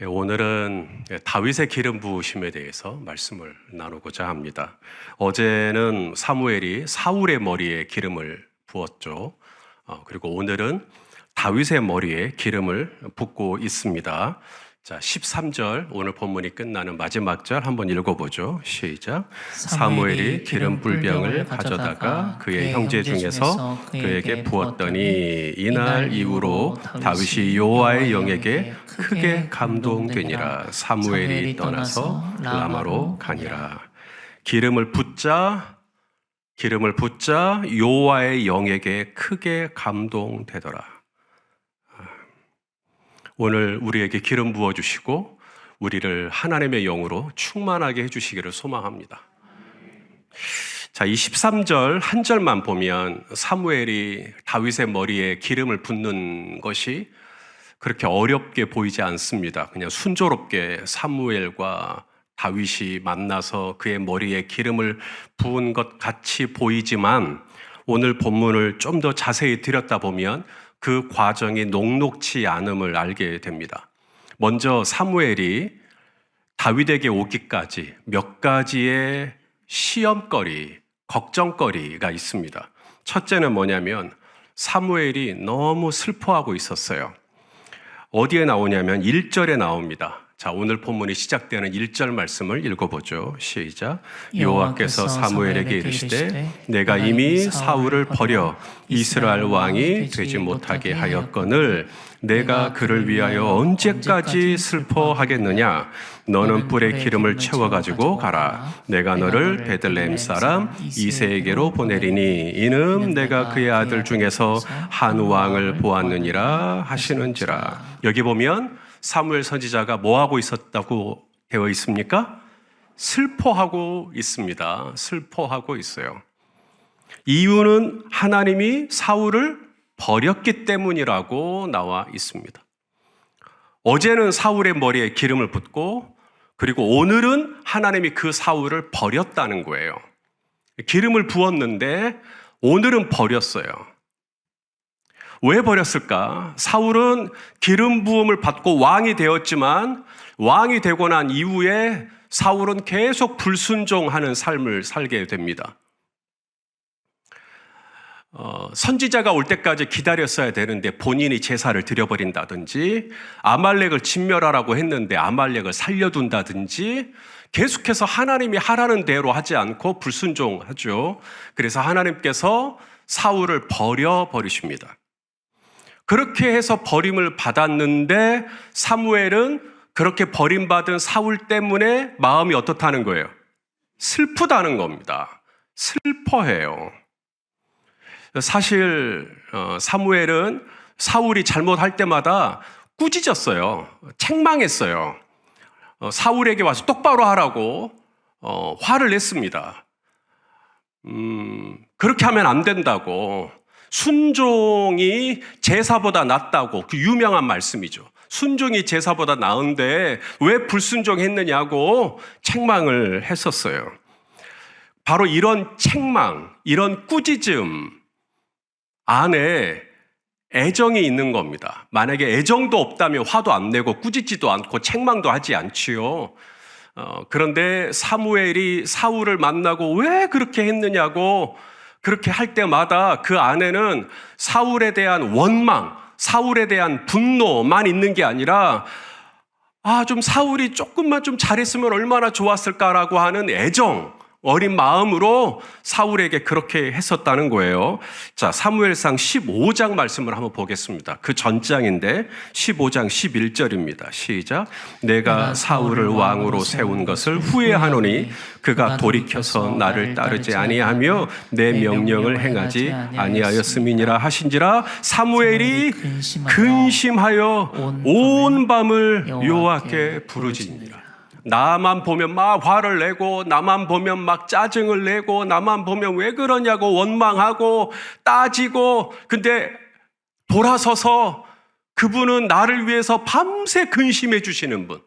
오늘은 다윗의 기름 부으심에 대해서 말씀을 나누고자 합니다. 어제는 사무엘이 사울의 머리에 기름을 부었죠. 그리고 오늘은 다윗의 머리에 기름을 붓고 있습니다. 자, 13절 오늘 본문이 끝나는 마지막 절 한번 읽어보죠. 시작. 사무엘이 기름 불병을 가져다가 그의 형제 중에서 그에게 부었더니 이날 이후로 다윗이 여호와의 영에게 크게 감동되니라. 사무엘이 떠나서 라마로 가니라. 기름을 붓자 여호와의 영에게 크게 감동되더라. 오늘 우리에게 기름 부어주시고 우리를 하나님의 영으로 충만하게 해주시기를 소망합니다. 자, 이 13절 한 절만 보면 사무엘이 다윗의 머리에 기름을 붓는 것이 그렇게 어렵게 보이지 않습니다. 그냥 순조롭게 사무엘과 다윗이 만나서 그의 머리에 기름을 부은 것 같이 보이지만 오늘 본문을 좀 더 자세히 들여다보면 그 과정이 녹록치 않음을 알게 됩니다. 먼저 사무엘이 다윗에게 오기까지 몇 가지의 시험거리, 걱정거리가 있습니다. 첫째는 뭐냐면 사무엘이 너무 슬퍼하고 있었어요. 어디에 나오냐면 1절에 나옵니다. 자, 오늘 본문이 시작되는 1절 말씀을 읽어보죠. 시작. 여호와께서 사무엘에게 이르시되 내가 이미 사울을 버려 이스라엘 왕이 되지 못하게 하였거늘 내가 그를 위하여 언제까지 슬퍼하겠느냐. 너는 뿔에 기름을 채워가지고 가라. 내가 너를 베들레헴 사람 이새에게로 보내리니 이는 내가 그의 아들 중에서 한 왕을 보았느니라 하시는지라. 여기 보면 사무엘 선지자가 뭐하고 있었다고 되어 있습니까? 슬퍼하고 있습니다. 슬퍼하고 있어요. 이유는 하나님이 사울을 버렸기 때문이라고 나와 있습니다. 어제는 사울의 머리에 기름을 붓고 그리고 오늘은 하나님이 그 사울을 버렸다는 거예요. 기름을 부었는데 오늘은 버렸어요. 왜 버렸을까? 사울은 기름 부음을 받고 왕이 되었지만 왕이 되고 난 이후에 사울은 계속 불순종하는 삶을 살게 됩니다. 선지자가 올 때까지 기다렸어야 되는데 본인이 제사를 드려버린다든지 아말렉을 진멸하라고 했는데 아말렉을 살려둔다든지 계속해서 하나님이 하라는 대로 하지 않고 불순종하죠. 그래서 하나님께서 사울을 버리십니다. 그렇게 해서 버림을 받았는데 사무엘은 그렇게 버림받은 사울 때문에 마음이 어떻다는 거예요? 슬프다는 겁니다. 슬퍼해요. 사실 사무엘은 사울이 잘못할 때마다 꾸짖었어요. 책망했어요. 사울에게 와서 똑바로 하라고 화를 냈습니다. 그렇게 하면 안 된다고. 순종이 제사보다 낫다고. 그 유명한 말씀이죠. 순종이 제사보다 나은데 왜 불순종했느냐고 책망을 했었어요. 바로 이런 책망, 이런 꾸짖음 안에 애정이 있는 겁니다. 만약에 애정도 없다면 화도 안 내고 꾸짖지도 않고 책망도 하지 않지요. 그런데 사무엘이 사울을 만나고 왜 그렇게 했느냐고 그렇게 할 때마다 그 안에는 사울에 대한 원망, 사울에 대한 분노만 있는 게 아니라 좀 사울이 조금만 좀 잘했으면 얼마나 좋았을까라고 하는 애정, 어린 마음으로 사울에게 그렇게 했었다는 거예요. 자, 사무엘상 15장 말씀을 한번 보겠습니다. 그 전장인데 15장 11절입니다. 시작. 내가 사울을 왕으로 세운 것을 후회하노니 그가 돌이켜서 나를 따르지 아니하며 내 명령을 행하지 아니하였음이니라 하신지라. 사무엘이 근심하여 온 밤을 여호와께 부르짖니라. 나만 보면 막 화를 내고 나만 보면 막 짜증을 내고 나만 보면 왜 그러냐고 원망하고 따지고 근데 돌아서서 그분은 나를 위해서 밤새 근심해 주시는 분,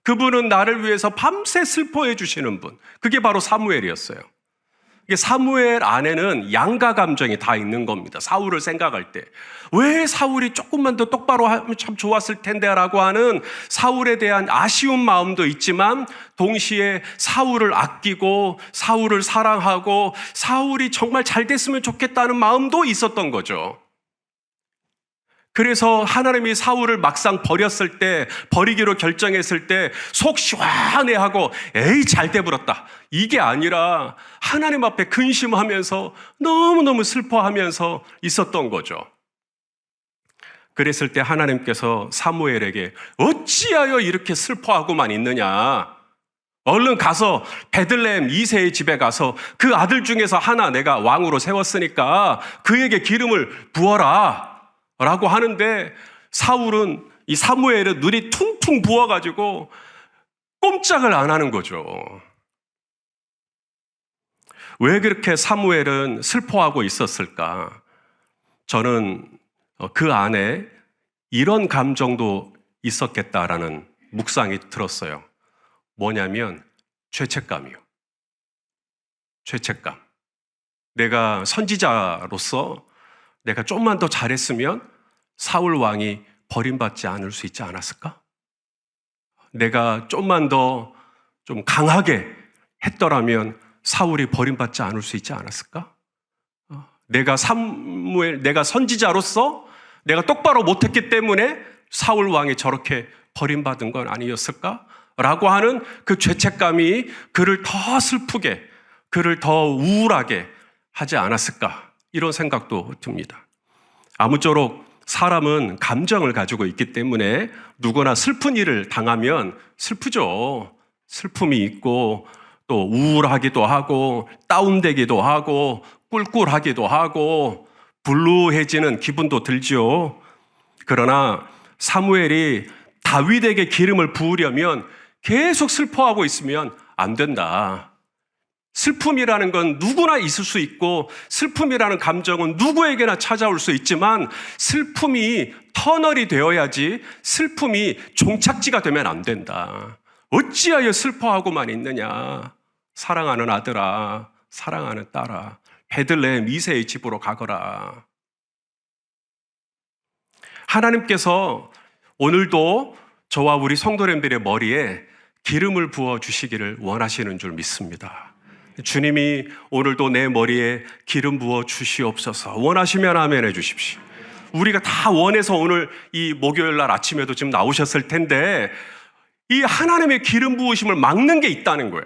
그분은 나를 위해서 밤새 슬퍼해 주시는 분, 그게 바로 사무엘이었어요. 이게 사무엘 안에는 양가 감정이 다 있는 겁니다. 사울을 생각할 때. 왜 사울이 조금만 더 똑바로 하면 참 좋았을 텐데라고 하는 사울에 대한 아쉬운 마음도 있지만 동시에 사울을 아끼고 사울을 사랑하고 사울이 정말 잘 됐으면 좋겠다는 마음도 있었던 거죠. 그래서 하나님이 사울을 막상 버렸을 때, 버리기로 결정했을 때 속 시원해하고 에이 잘 돼버렸다, 이게 아니라 하나님 앞에 근심하면서 너무너무 슬퍼하면서 있었던 거죠. 그랬을 때 하나님께서 사무엘에게 어찌하여 이렇게 슬퍼하고만 있느냐, 얼른 가서 베들레헴 이새의 집에 가서 그 아들 중에서 하나 내가 왕으로 세웠으니까 그에게 기름을 부어라 라고 하는데, 이 사무엘은 눈이 퉁퉁 부어가지고 꼼짝을 안 하는 거죠. 왜 그렇게 사무엘은 슬퍼하고 있었을까? 저는 그 안에 이런 감정도 있었겠다라는 묵상이 들었어요. 뭐냐면 죄책감이요. 죄책감. 내가 선지자로서 내가 좀만 더 잘했으면 사울 왕이 버림받지 않을 수 있지 않았을까? 내가 좀만 더 좀 강하게 했더라면 사울이 버림받지 않을 수 있지 않았을까? 내가 선지자로서 내가 똑바로 못했기 때문에 사울 왕이 저렇게 버림받은 건 아니었을까? 라고 하는 그 죄책감이 그를 더 슬프게, 그를 더 우울하게 하지 않았을까? 이런 생각도 듭니다. 아무쪼록 사람은 감정을 가지고 있기 때문에 누구나 슬픈 일을 당하면 슬프죠. 슬픔이 있고 또 우울하기도 하고 다운되기도 하고 꿀꿀하기도 하고 불루해지는 기분도 들지요. 그러나 사무엘이 다윗에게 기름을 부으려면 계속 슬퍼하고 있으면 안 된다. 슬픔이라는 건 누구나 있을 수 있고 슬픔이라는 감정은 누구에게나 찾아올 수 있지만 슬픔이 터널이 되어야지, 슬픔이 종착지가 되면 안 된다. 어찌하여 슬퍼하고만 있느냐. 사랑하는 아들아, 사랑하는 딸아, 베들레헴 이새의 집으로 가거라. 하나님께서 오늘도 저와 우리 성도님들의 머리에 기름을 부어주시기를 원하시는 줄 믿습니다. 주님이 오늘도 내 머리에 기름 부어 주시옵소서. 원하시면 아멘 해 주십시오. 우리가 다 원해서 오늘 이 목요일 날 아침에도 지금 나오셨을 텐데 이 하나님의 기름 부으심을 막는 게 있다는 거예요.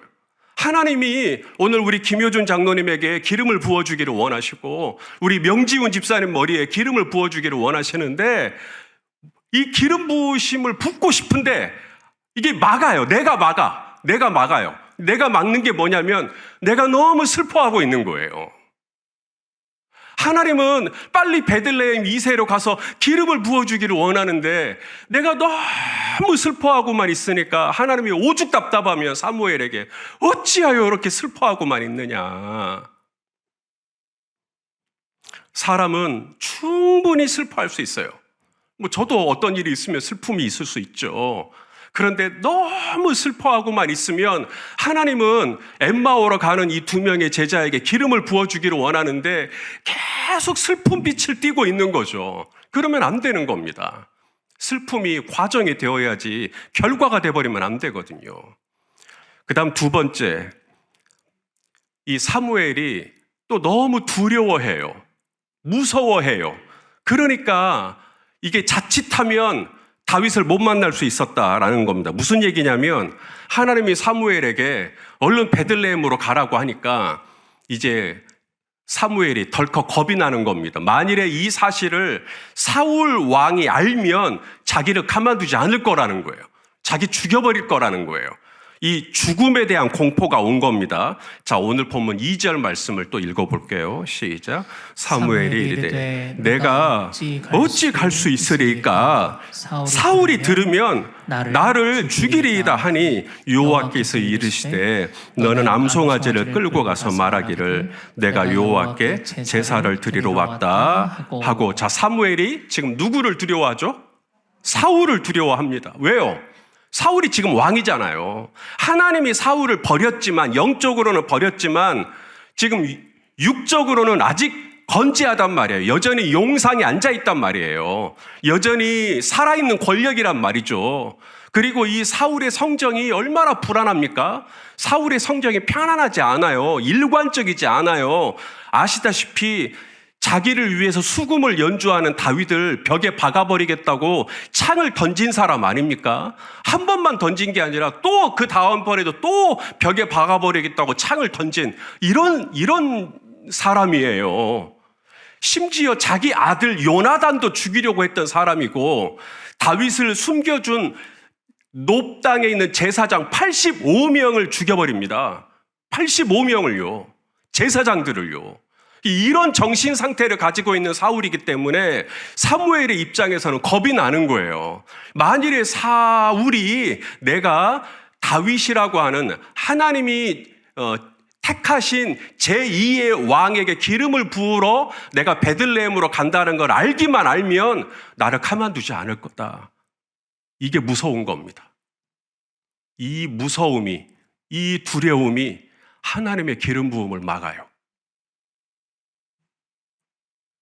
하나님이 오늘 우리 김효준 장로님에게 기름을 부어주기를 원하시고 우리 명지훈 집사님 머리에 기름을 부어주기를 원하시는데 이 기름 부으심을 붓고 싶은데 이게 막아요. 내가 막아요. 내가 막는 게 뭐냐면 내가 너무 슬퍼하고 있는 거예요. 하나님은 빨리 베들레헴 이새로 가서 기름을 부어주기를 원하는데 내가 너무 슬퍼하고만 있으니까 하나님이 오죽 답답하면 사무엘에게 어찌하여 이렇게 슬퍼하고만 있느냐. 사람은 충분히 슬퍼할 수 있어요. 저도 어떤 일이 있으면 슬픔이 있을 수 있죠. 그런데 너무 슬퍼하고만 있으면 하나님은 엠마오로 가는 이 2명의 제자에게 기름을 부어주기를 원하는데 계속 슬픈 빛을 띠고 있는 거죠. 그러면 안 되는 겁니다. 슬픔이 과정이 되어야지 결과가 돼버리면 안 되거든요. 그 다음 두 번째, 이 사무엘이 또 너무 두려워해요. 무서워해요. 그러니까 이게 자칫하면 다윗을 못 만날 수 있었다라는 겁니다. 무슨 얘기냐면 하나님이 사무엘에게 얼른 베들레헴으로 가라고 하니까 이제 사무엘이 덜컥 겁이 나는 겁니다. 만일에 이 사실을 사울 왕이 알면 자기를 가만두지 않을 거라는 거예요. 자기 죽여버릴 거라는 거예요. 이 죽음에 대한 공포가 온 겁니다. 자, 오늘 본문 2절 말씀을 또 읽어볼게요. 시작. 사무엘이 이르되 내가 어찌 갈 수 있으리까? 사울이 들으면 나를 죽이리이다 하니 여호와께서 이르시되 너는 암송아지를 끌고 가서 말하기를 내가 여호와께 제사를 드리러 왔다 하고. 자, 사무엘이 지금 누구를 두려워하죠? 사울을 두려워합니다. 왜요? 사울이 지금 왕이잖아요. 하나님이 사울을 버렸지만, 영적으로는 버렸지만 지금 육적으로는 아직 건재하단 말이에요. 여전히 용상에 앉아있단 말이에요. 여전히 살아있는 권력이란 말이죠. 그리고 이 사울의 성정이 얼마나 불안합니까? 사울의 성정이 편안하지 않아요. 일관적이지 않아요. 아시다시피 자기를 위해서 수금을 연주하는 다윗을 벽에 박아버리겠다고 창을 던진 사람 아닙니까? 한 번만 던진 게 아니라 또 그 다음번에도 또 벽에 박아버리겠다고 창을 던진 이런 사람이에요. 심지어 자기 아들 요나단도 죽이려고 했던 사람이고 다윗을 숨겨준 놉 땅에 있는 제사장 85명을 죽여버립니다. 85명을요. 제사장들을요. 이런 정신 상태를 가지고 있는 사울이기 때문에 사무엘의 입장에서는 겁이 나는 거예요. 만일에 사울이 내가 다윗이라고 하는 하나님이 택하신 제2의 왕에게 기름을 부으러 내가 베들레헴으로 간다는 걸 알기만 알면 나를 가만두지 않을 거다. 이게 무서운 겁니다. 이 무서움이, 이 두려움이 하나님의 기름 부음을 막아요.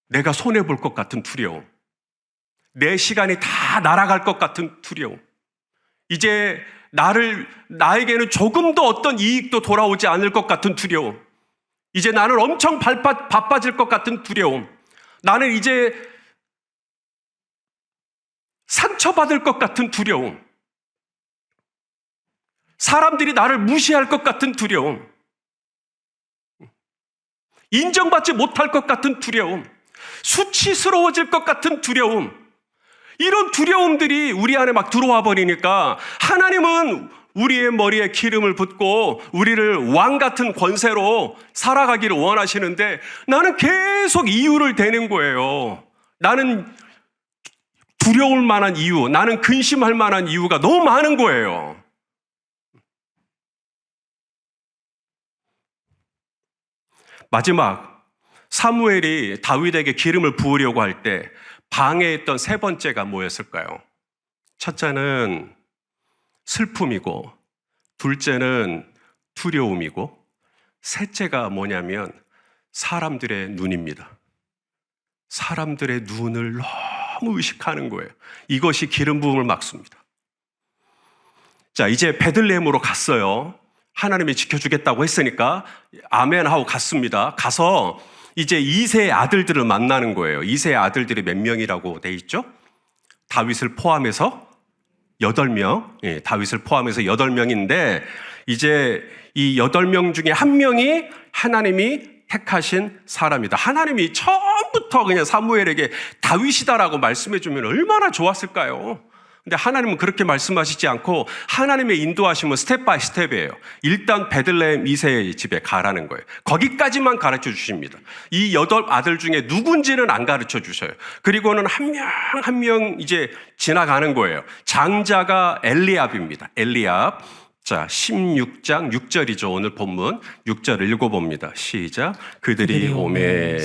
내가 손해볼 것 같은 두려움, 내 시간이 다 날아갈 것 같은 두려움, 이제 나에게는 조금도 어떤 이익도 돌아오지 않을 것 같은 두려움, 이제 나는 엄청 바빠질 것 같은 두려움, 나는 이제 상처받을 것 같은 두려움, 사람들이 나를 무시할 것 같은 두려움, 인정받지 못할 것 같은 두려움, 수치스러워질 것 같은 두려움, 이런 두려움들이 우리 안에 막 들어와 버리니까 하나님은 우리의 머리에 기름을 붓고 우리를 왕 같은 권세로 살아가기를 원하시는데 나는 계속 이유를 대는 거예요. 나는 두려울 만한 이유, 나는 근심할 만한 이유가 너무 많은 거예요. 마지막 사무엘이 다윗에게 기름을 부으려고 할 때 방해했던 세 번째가 뭐였을까요? 첫째는 슬픔이고, 둘째는 두려움이고, 셋째가 뭐냐면 사람들의 눈입니다. 사람들의 눈을 너무 의식하는 거예요. 이것이 기름 부음을 막습니다. 자, 이제 베들레헴으로 갔어요. 하나님이 지켜주겠다고 했으니까 아멘 하고 갔습니다. 가서 이제 이세의 아들들을 만나는 거예요. 이세의 아들들이 몇 명이라고 돼 있죠? 다윗을 포함해서 8명, 예, 다윗을 포함해서 8명인데 이제 이 8명 중에 한 명이 하나님이 택하신 사람이다. 하나님이 처음부터 그냥 사무엘에게 다윗이다라고 말씀해 주면 얼마나 좋았을까요? 근데 하나님은 그렇게 말씀하시지 않고 하나님의 인도하심은 스텝 바이 스텝이에요. 일단 베들레헴 이세의 집에 가라는 거예요. 거기까지만 가르쳐 주십니다. 이 8 아들 중에 누군지는 안 가르쳐 주셔요. 그리고는 한 명 한 명 이제 지나가는 거예요. 장자가 엘리압입니다. 엘리압. 자, 16장 6절이죠. 오늘 본문 6절 읽어봅니다. 시작. 그들이 오매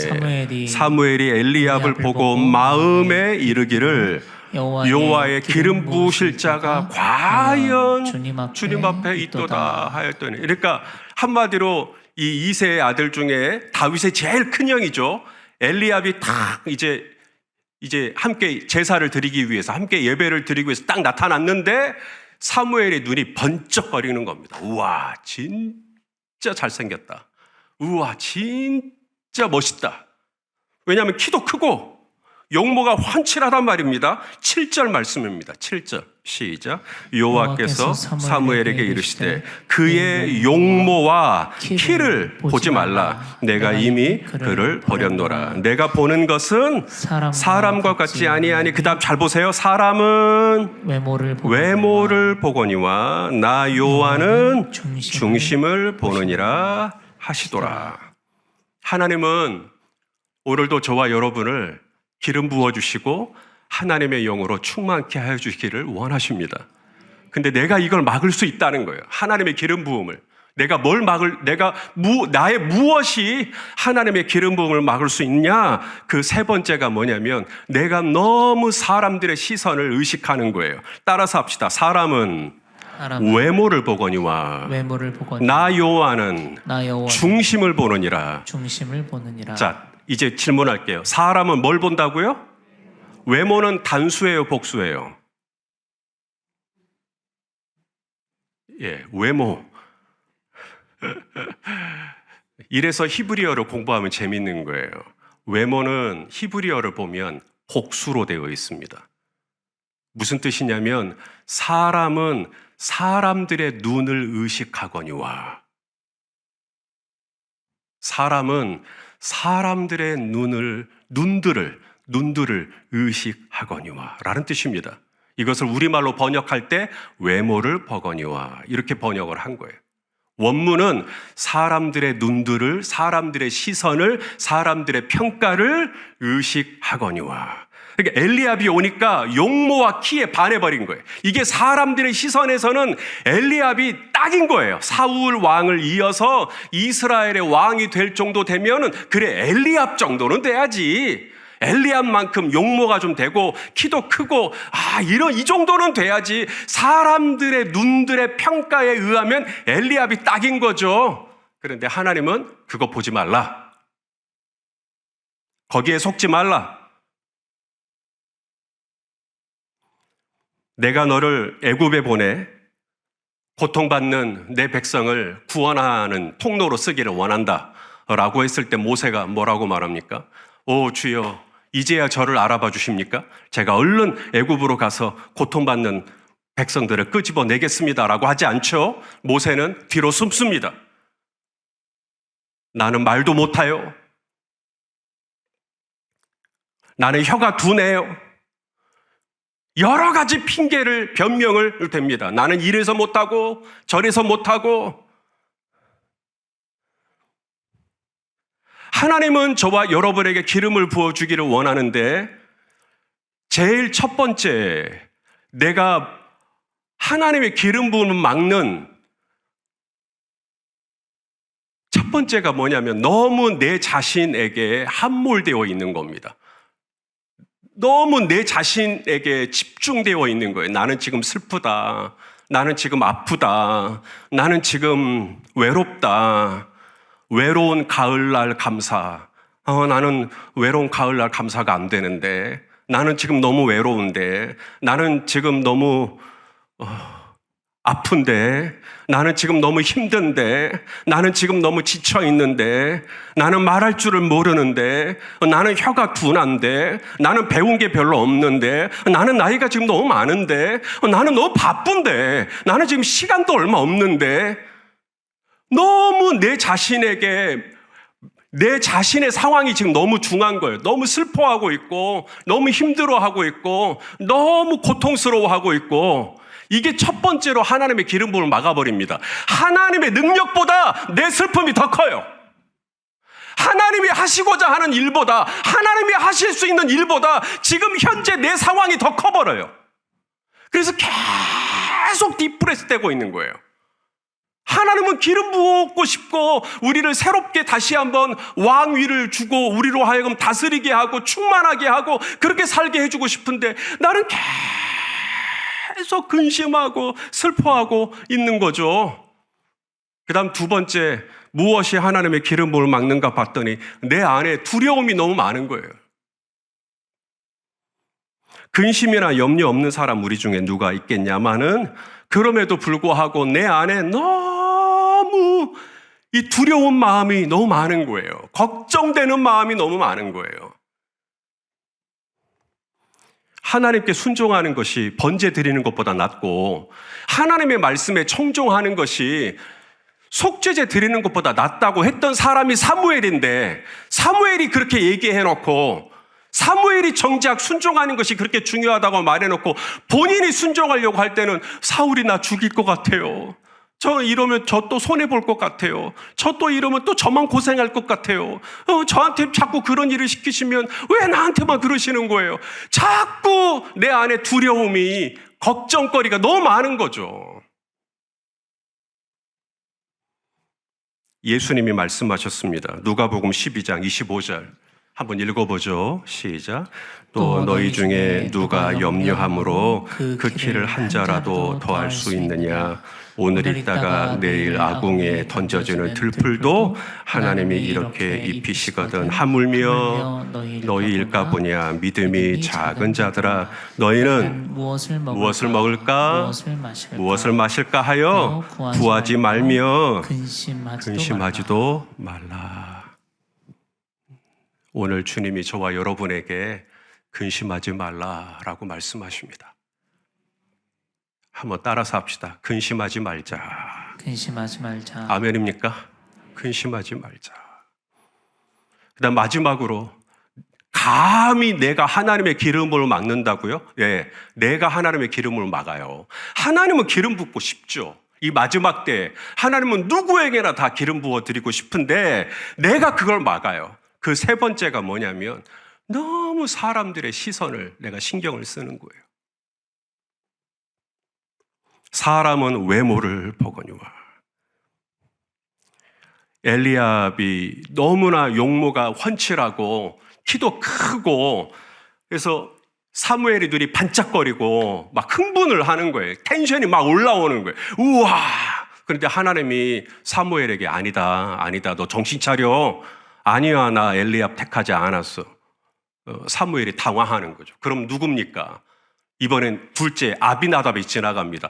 사무엘이 엘리압을 보고 마음에 이르기를 여호와의 기름 부으실 자가 과연 주님 앞에 있도다 하였더니, 그러니까 한마디로 이 이세의 아들 중에 다윗의 제일 큰 형이죠. 엘리압이 딱 이제 함께 제사를 드리기 위해서, 함께 예배를 드리기 위해서 딱 나타났는데 사무엘의 눈이 번쩍거리는 겁니다. 우와, 진짜 잘생겼다. 우와, 진짜 멋있다. 왜냐하면 키도 크고 용모가 훤칠하단 말입니다. 7절 말씀입니다. 7절 시작. 여호와께서 사무엘에게 이르시되 그의 용모와 키를 보지 말라. 내가 이미 그를 버렸노라. 내가 보는 것은 사람과 같지 아니하니. 그 다음 잘 보세요. 사람은 외모를 보거니와 나 여호와는 중심을 보느니라 하시더라. 하나님은 오늘도 저와 여러분을 기름 부어주시고 하나님의 영으로 충만케 하여 주시기를 원하십니다. 근데 내가 이걸 막을 수 있다는 거예요. 하나님의 기름 부음을. 나의 무엇이 하나님의 기름 부음을 막을 수 있냐? 그 세 번째가 뭐냐면 내가 너무 사람들의 시선을 의식하는 거예요. 따라서 합시다. 사람은 외모를 보거니와 외모를 보거니 나 여호와는 나 여호와는 중심을 보느니라. 중심을 보느니라. 자, 이제 질문할게요. 사람은 뭘 본다고요? 외모는 단수예요, 복수예요? 예, 외모. 이래서 히브리어를 공부하면 재밌는 거예요. 외모는 히브리어를 보면 복수로 되어 있습니다. 무슨 뜻이냐면 사람은 사람들의 눈을 의식하거니와, 사람은 사람들의 눈들을 의식하거니와 라는 뜻입니다. 이것을 우리말로 번역할 때 외모를 보거니와 이렇게 번역을 한 거예요. 원문은 사람들의 눈들을, 사람들의 시선을, 사람들의 평가를 의식하거니와. 그러니까 엘리압이 오니까 용모와 키에 반해버린 거예요. 이게 사람들의 시선에서는 엘리압이 딱인 거예요. 사울 왕을 이어서 이스라엘의 왕이 될 정도 되면은, 그래, 엘리압 정도는 돼야지. 엘리압만큼 용모가 좀 되고 키도 크고 이 정도는 돼야지. 사람들의 눈들의 평가에 의하면 엘리압이 딱인 거죠. 그런데 하나님은 그거 보지 말라. 거기에 속지 말라. 내가 너를 애굽에 보내 고통받는 내 백성을 구원하는 통로로 쓰기를 원한다 라고 했을 때 모세가 뭐라고 말합니까? 오 주여, 이제야 저를 알아봐 주십니까? 제가 얼른 애굽으로 가서 고통받는 백성들을 끄집어내겠습니다 라고 하지 않죠. 모세는 뒤로 숨습니다. 나는 말도 못해요. 나는 혀가 둔해요. 여러 가지 핑계를, 변명을 댑니다. 나는 이래서 못하고 저래서 못하고. 하나님은 저와 여러분에게 기름을 부어주기를 원하는데, 제일 첫 번째 내가 하나님의 기름 부음을 막는 첫 번째가 뭐냐면 너무 내 자신에게 함몰되어 있는 겁니다. 너무 내 자신에게 집중되어 있는 거예요. 나는 지금 슬프다. 나는 지금 아프다. 나는 지금 외롭다. 외로운 가을날 감사. 나는 외로운 가을날 감사가 안 되는데. 나는 지금 너무 외로운데. 나는 지금 너무 아픈데. 나는 지금 너무 힘든데. 나는 지금 너무 지쳐 있는데. 나는 말할 줄을 모르는데. 나는 혀가 둔한데. 나는 배운 게 별로 없는데. 나는 나이가 지금 너무 많은데. 나는 너무 바쁜데. 나는 지금 시간도 얼마 없는데. 너무 내 자신에게, 내 자신의 상황이 지금 너무 중한 거예요. 너무 슬퍼하고 있고, 너무 힘들어하고 있고, 너무 고통스러워하고 있고. 이게 첫 번째로 하나님의 기름 부음을 막아버립니다. 하나님의 능력보다 내 슬픔이 더 커요. 하나님이 하시고자 하는 일보다, 하나님이 하실 수 있는 일보다 지금 현재 내 상황이 더 커버려요. 그래서 계속 디프레스 되고 있는 거예요. 하나님은 기름 부었고 싶고 우리를 새롭게 다시 한번 왕위를 주고 우리로 하여금 다스리게 하고 충만하게 하고 그렇게 살게 해주고 싶은데, 나는 계속 근심하고 슬퍼하고 있는 거죠. 그 다음 두 번째, 무엇이 하나님의 기름 부음을 막는가 봤더니 내 안에 두려움이 너무 많은 거예요. 근심이나 염려 없는 사람 우리 중에 누가 있겠냐마는, 그럼에도 불구하고 내 안에 너무 이 두려운 마음이 너무 많은 거예요. 걱정되는 마음이 너무 많은 거예요. 하나님께 순종하는 것이 번제 드리는 것보다 낫고, 하나님의 말씀에 청종하는 것이 속죄제 드리는 것보다 낫다고 했던 사람이 사무엘인데, 사무엘이 그렇게 얘기해놓고, 사무엘이 정작 순종하는 것이 그렇게 중요하다고 말해놓고 본인이 순종하려고 할 때는 사울이 나 죽일 것 같아요. 저 이러면 저 또 손해볼 것 같아요. 저 또 이러면 또 저만 고생할 것 같아요. 저한테 자꾸 그런 일을 시키시면 왜 나한테만 그러시는 거예요? 자꾸 내 안에 두려움이, 걱정거리가 너무 많은 거죠. 예수님이 말씀하셨습니다. 누가복음 12장 25절 한번 읽어보죠. 시작. 또 너희 중에 누가 염려함으로 그 키를 한 자라도 더할 수 있느냐. 오늘 있다가 내일 아궁이에 던져지는 들풀도 하나님이 이렇게 입히시거든. 하물며 너희 일까보냐. 믿음이 작은 자들아, 너희는 무엇을 먹을까 무엇을 마실까 하여 구하지 말며 근심하지도 말라. 오늘 주님이 저와 여러분에게 근심하지 말라라고 말씀하십니다. 한번 따라서 합시다. 근심하지 말자. 근심하지 말자. 아멘입니까? 근심하지 말자. 그다음 마지막으로, 감히 내가 하나님의 기름을 막는다고요? 예, 내가 하나님의 기름을 막아요. 하나님은 기름 붓고 싶죠. 이 마지막 때 하나님은 누구에게나 다 기름 부어 드리고 싶은데 내가 그걸 막아요. 그 세 번째가 뭐냐면, 너무 사람들의 시선을 내가 신경을 쓰는 거예요. 사람은 외모를 보거니와. 엘리압이 너무나 용모가 훤칠하고 키도 크고, 그래서 사무엘이 눈이 반짝거리고 막 흥분을 하는 거예요. 텐션이 막 올라오는 거예요. 우와! 그런데 하나님이 사무엘에게 아니다, 너 정신 차려. 아니야, 나 엘리압 택하지 않았어. 사무엘이 당황하는 거죠. 그럼 누굽니까? 이번엔 둘째 아비나답이 지나갑니다.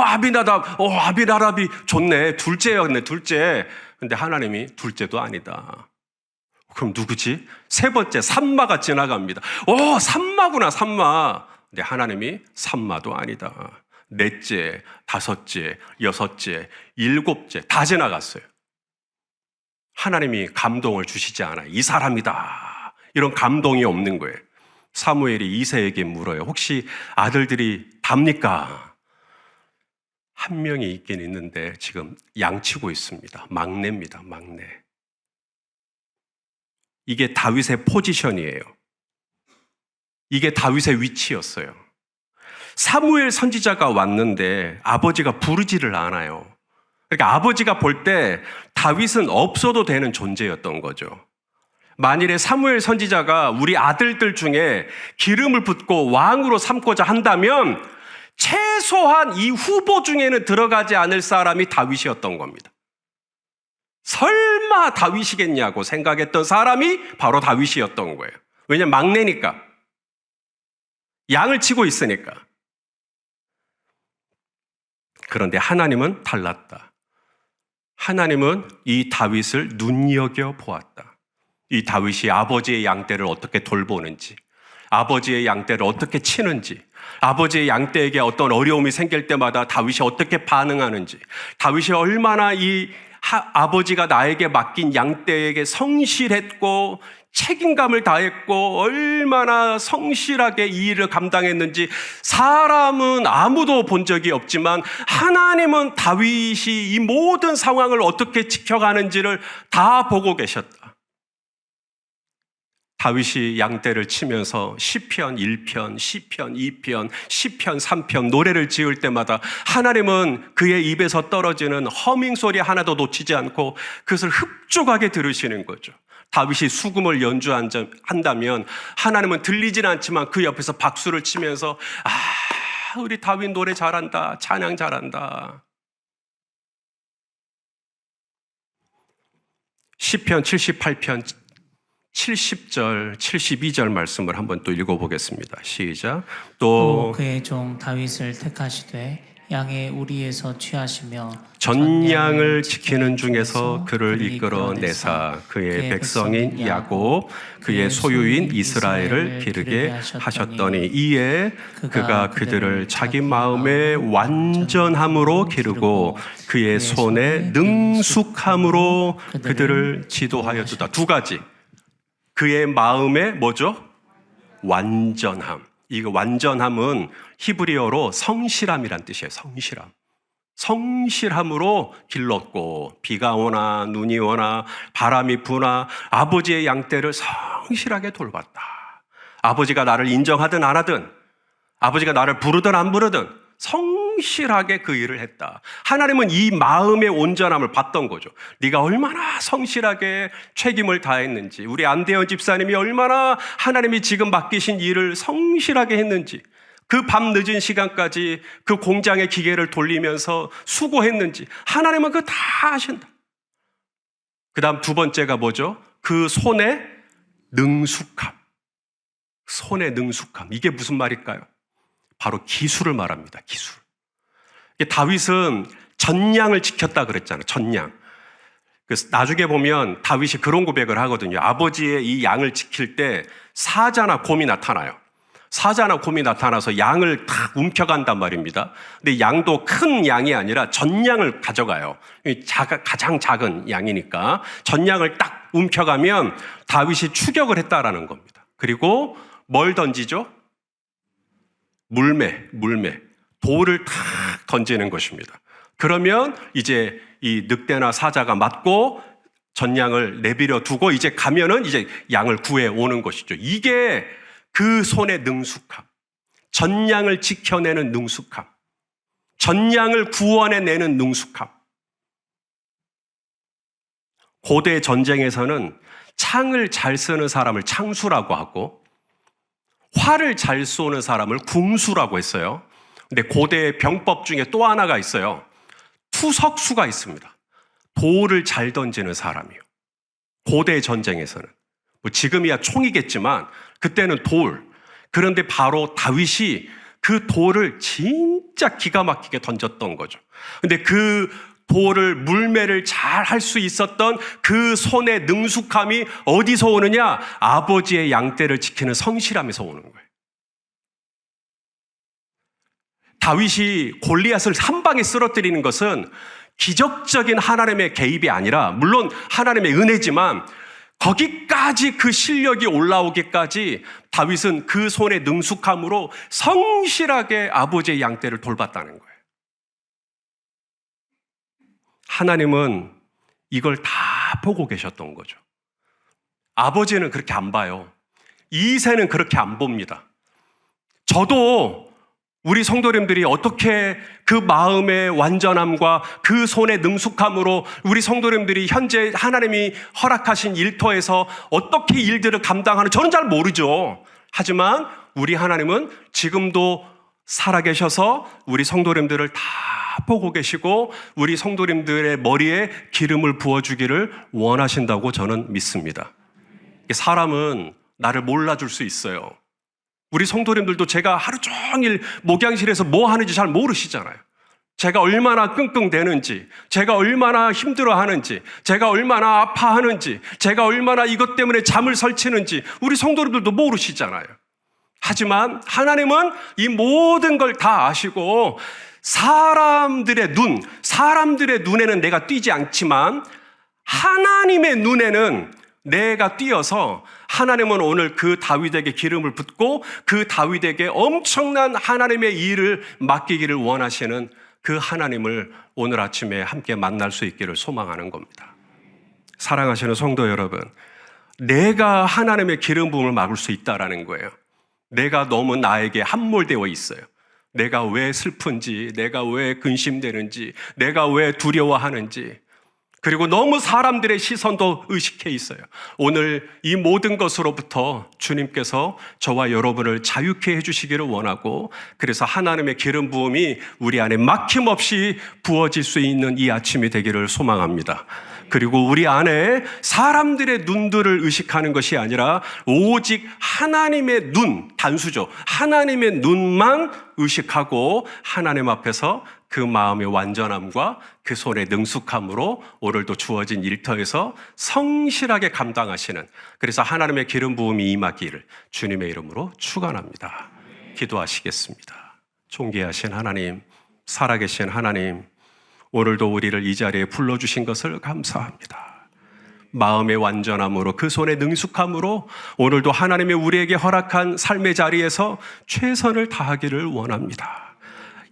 아비나답이 좋네. 둘째였네, 둘째. 근데 하나님이 둘째도 아니다. 그럼 누구지? 세 번째 삼마가 지나갑니다. 삼마구나, 삼마. 근데 하나님이 삼마도 아니다. 넷째, 다섯째, 여섯째, 일곱째 다 지나갔어요. 하나님이 감동을 주시지 않아요. 이 사람이다. 이런 감동이 없는 거예요. 사무엘이 이새에게 물어요. 혹시 아들들이 답니까? 한 명이 있긴 있는데 지금 양치고 있습니다. 막내입니다. 막내. 이게 다윗의 포지션이에요. 이게 다윗의 위치였어요. 사무엘 선지자가 왔는데 아버지가 부르지를 않아요. 그러니까 아버지가 볼 때 다윗은 없어도 되는 존재였던 거죠. 만일에 사무엘 선지자가 우리 아들들 중에 기름을 붓고 왕으로 삼고자 한다면 최소한 이 후보 중에는 들어가지 않을 사람이 다윗이었던 겁니다. 설마 다윗이겠냐고 생각했던 사람이 바로 다윗이었던 거예요. 왜냐하면 막내니까. 양을 치고 있으니까. 그런데 하나님은 달랐다. 하나님은 이 다윗을 눈여겨 보았다. 이 다윗이 아버지의 양떼를 어떻게 돌보는지, 아버지의 양떼를 어떻게 치는지, 아버지의 양떼에게 어떤 어려움이 생길 때마다 다윗이 어떻게 반응하는지, 다윗이 얼마나 이 아버지가 나에게 맡긴 양떼에게 성실했고 책임감을 다했고 얼마나 성실하게 이 일을 감당했는지 사람은 아무도 본 적이 없지만 하나님은 다윗이 이 모든 상황을 어떻게 지켜가는지를 다 보고 계셨다. 다윗이 양떼를 치면서 시편 1편, 시편 2편, 시편 3편 노래를 지을 때마다 하나님은 그의 입에서 떨어지는 허밍 소리 하나도 놓치지 않고 그것을 흡족하게 들으시는 거죠. 다윗이 수금을 연주한다면 하나님은 들리지는 않지만 그 옆에서 박수를 치면서 우리 다윗 노래 잘한다, 찬양 잘한다. 시편 78편 70절, 72절 말씀을 한번 또 읽어보겠습니다. 시작. 또 그의 종 다윗을 택하시되 양의 우리에서 취하시며 전양을 지키는 중에서 그를 이끌어내사 그의 백성인 야곱 그의 소유인 이스라엘을 기르게 하셨더니 이에 그가 그들을 자기 마음의 완전함으로 기르고 그의 손의 능숙함으로 그들을 지도하였도다. 두 가지. 그의 마음의 뭐죠? 완전함. 이거 완전함은 히브리어로 성실함이란 뜻이에요. 성실함. 성실함으로 길렀고 비가 오나 눈이 오나 바람이 부나 아버지의 양떼를 성실하게 돌봤다. 아버지가 나를 인정하든 안 하든 아버지가 나를 부르든 안 부르든 성실하게 그 일을 했다. 하나님은 이 마음의 온전함을 봤던 거죠. 네가 얼마나 성실하게 책임을 다했는지, 우리 안대현 집사님이 얼마나 하나님이 지금 맡기신 일을 성실하게 했는지, 그 밤 늦은 시간까지 그 공장의 기계를 돌리면서 수고했는지 하나님은 그거 다 아신다. 그 다음 두 번째가 뭐죠? 그 손의 능숙함. 손의 능숙함. 이게 무슨 말일까요? 바로 기술을 말합니다. 기술. 다윗은 전량을 지켰다 그랬잖아요. 전량. 그래서 나중에 보면 다윗이 그런 고백을 하거든요. 아버지의 이 양을 지킬 때 사자나 곰이 나타나요. 사자나 곰이 나타나서 양을 탁 움켜간단 말입니다. 근데 양도 큰 양이 아니라 전량을 가져가요. 가장 작은 양이니까 전량을 딱 움켜가면 다윗이 추격을 했다라는 겁니다. 그리고 뭘 던지죠? 물매. 돌을 탁 던지는 것입니다. 그러면 이제 이 늑대나 사자가 맞고 전량을 내버려 두고 이제 가면은 이제 양을 구해 오는 것이죠. 이게 그 손의 능숙함, 전량을 지켜내는 능숙함, 전량을 구원해내는 능숙함. 고대 전쟁에서는 창을 잘 쓰는 사람을 창수라고 하고 활을 잘 쏘는 사람을 궁수라고 했어요. 근데 고대 병법 중에 또 하나가 있어요. 투석수가 있습니다. 돌을 잘 던지는 사람이요. 고대 전쟁에서는. 뭐 지금이야 총이겠지만 그때는 돌. 그런데 바로 다윗이 그 돌을 진짜 기가 막히게 던졌던 거죠. 근데 그 돌을 물매를 잘 할 수 있었던 그 손의 능숙함이 어디서 오느냐? 아버지의 양떼를 지키는 성실함에서 오는 거예요. 다윗이 골리앗을 한 방에 쓰러뜨리는 것은 기적적인 하나님의 개입이 아니라 물론 하나님의 은혜지만 거기까지 그 실력이 올라오기까지 다윗은 그 손의 능숙함으로 성실하게 아버지의 양떼를 돌봤다는 거예요. 하나님은 이걸 다 보고 계셨던 거죠. 아버지는 그렇게 안 봐요. 이세는 그렇게 안 봅니다. 저도 우리 성도님들이 어떻게 그 마음의 완전함과 그 손의 능숙함으로 우리 성도님들이 현재 하나님이 허락하신 일터에서 어떻게 일들을 감당하는 저는 잘 모르죠. 하지만 우리 하나님은 지금도 살아계셔서 우리 성도님들을 다 보고 계시고 우리 성도님들의 머리에 기름을 부어주기를 원하신다고 저는 믿습니다. 사람은 나를 몰라줄 수 있어요. 우리 성도님들도 제가 하루 종일 목양실에서 뭐 하는지 잘 모르시잖아요. 제가 얼마나 끙끙대는지, 제가 얼마나 힘들어하는지, 제가 얼마나 아파하는지, 제가 얼마나 이것 때문에 잠을 설치는지 우리 성도님들도 모르시잖아요. 하지만 하나님은 이 모든 걸 다 아시고 사람들의 눈에는 내가 띄지 않지만 하나님의 눈에는 내가 띄어서 하나님은 오늘 그 다윗에게 기름을 붓고 그 다윗에게 엄청난 하나님의 일을 맡기기를 원하시는 그 하나님을 오늘 아침에 함께 만날 수 있기를 소망하는 겁니다. 사랑하시는 성도 여러분, 내가 하나님의 기름 부음을 막을 수 있다라는 거예요. 내가 너무 나에게 함몰되어 있어요. 내가 왜 슬픈지, 내가 왜 근심되는지, 내가 왜 두려워하는지, 그리고 너무 사람들의 시선도 의식해 있어요. 오늘 이 모든 것으로부터 주님께서 저와 여러분을 자유케 해주시기를 원하고 그래서 하나님의 기름 부음이 우리 안에 막힘없이 부어질 수 있는 이 아침이 되기를 소망합니다. 그리고 우리 안에 사람들의 눈들을 의식하는 것이 아니라 오직 하나님의 눈, 단수죠. 하나님의 눈만 의식하고 하나님 앞에서 그 마음의 완전함과 그 손의 능숙함으로 오늘도 주어진 일터에서 성실하게 감당하시는 그래서 하나님의 기름 부음이 임하기를 주님의 이름으로 축원합니다. 기도하시겠습니다. 존귀하신 하나님, 살아계신 하나님, 오늘도 우리를 이 자리에 불러주신 것을 감사합니다. 마음의 완전함으로 그 손의 능숙함으로 오늘도 하나님의 우리에게 허락한 삶의 자리에서 최선을 다하기를 원합니다.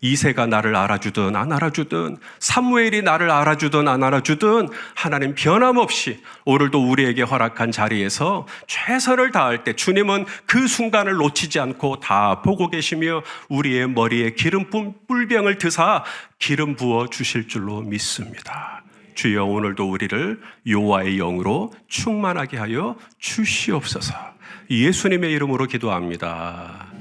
이새가 나를 알아주든 안 알아주든 사무엘이 나를 알아주든 안 알아주든 하나님 변함없이 오늘도 우리에게 허락한 자리에서 최선을 다할 때 주님은 그 순간을 놓치지 않고 다 보고 계시며 우리의 머리에 기름 뿔병을 드사 기름 부어 주실 줄로 믿습니다. 주여 오늘도 우리를 여호와의 영으로 충만하게 하여 주시옵소서. 예수님의 이름으로 기도합니다.